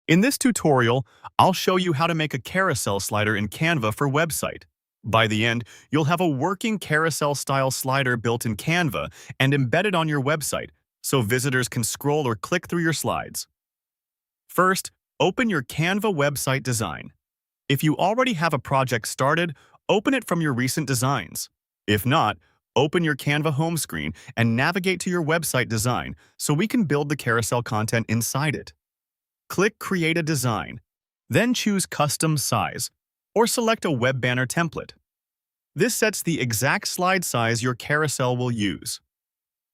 In this tutorial, I'll show you how to make a carousel slider in Canva for website. By the end, you'll have a working carousel-style slider built in Canva and embedded on your website, so visitors can scroll or click through your slides. First, open your Canva website design. If you already have a project started, open it from your recent designs. If not, open your Canva home screen and navigate to your website design so we can build the carousel content inside it. Click Create a Design, then choose Custom Size, or select a web banner template. This sets the exact slide size your carousel will use.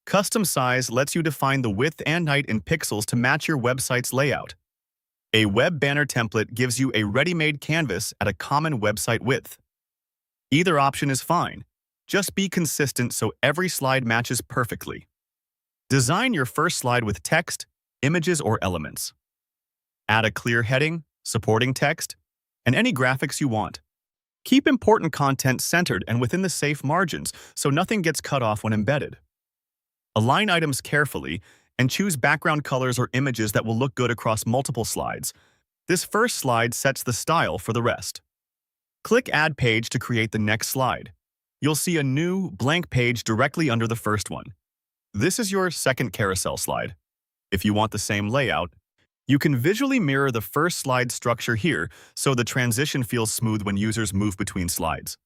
Custom Size lets you define the width and height in pixels to match your website's layout. A web banner template gives you a ready-made canvas at a common website width. Either option is fine. Just be consistent so every slide matches perfectly. Design your first slide with text, images, or elements. Add a clear heading, supporting text, and any graphics you want. Keep important content centered and within the safe margins so nothing gets cut off when embedded. Align items carefully and choose background colors or images that will look good across multiple slides. This first slide sets the style for the rest. Click Add Page to create the next slide. You'll see a new, blank page directly under the first one. This is your second carousel slide. If you want the same layout, you can visually mirror the first slide structure here so the transition feels smooth when users move between slides.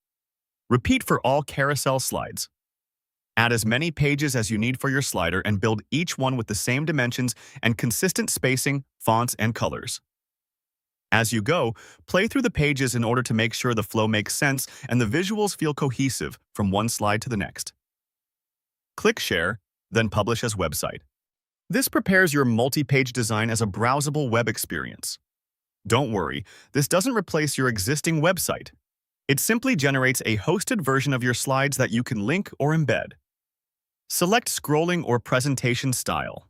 Repeat for all carousel slides. Add as many pages as you need for your slider and build each one with the same dimensions and consistent spacing, fonts, and colors. As you go, play through the pages in order to make sure the flow makes sense and the visuals feel cohesive from one slide to the next. Click Share, then Publish as Website. This prepares your multi-page design as a browsable web experience. Don't worry, this doesn't replace your existing website. It simply generates a hosted version of your slides that you can link or embed. Select Scrolling or Presentation Style.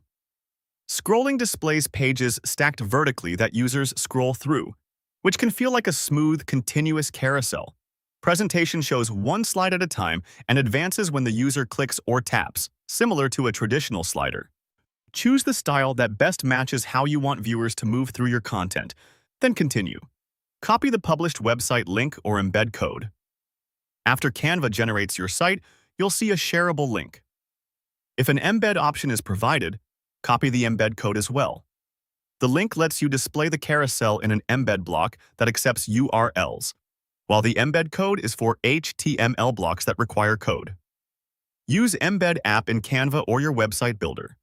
Scrolling displays pages stacked vertically that users scroll through, which can feel like a smooth, continuous carousel. Presentation shows one slide at a time and advances when the user clicks or taps, similar to a traditional slider. Choose the style that best matches how you want viewers to move through your content, then continue. Copy the published website link or embed code. After Canva generates your site, you'll see a shareable link. If an embed option is provided, copy the embed code as well. The link lets you display the carousel in an embed block that accepts URLs, while the embed code is for HTML blocks that require code. Use Embed App in Canva or your website builder.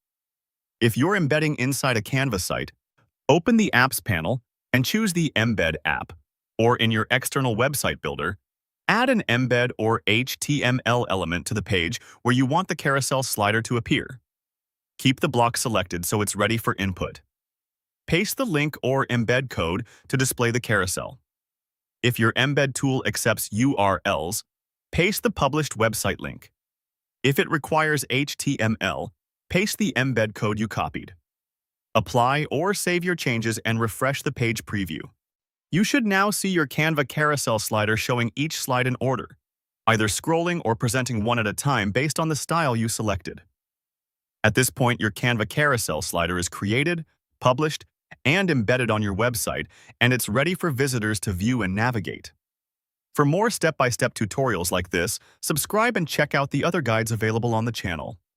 If you're embedding inside a Canva site, open the Apps panel and choose the Embed app, or in your external website builder, add an embed or HTML element to the page where you want the carousel slider to appear. Keep the block selected so it's ready for input. Paste the link or embed code to display the carousel. If your embed tool accepts URLs, paste the published website link. If it requires HTML, paste the embed code you copied. Apply or save your changes and refresh the page preview. You should now see your Canva carousel slider showing each slide in order, either scrolling or presenting one at a time based on the style you selected. At this point, your Canva carousel slider is created, published, and embedded on your website, and it's ready for visitors to view and navigate. For more step-by-step tutorials like this, subscribe and check out the other guides available on the channel.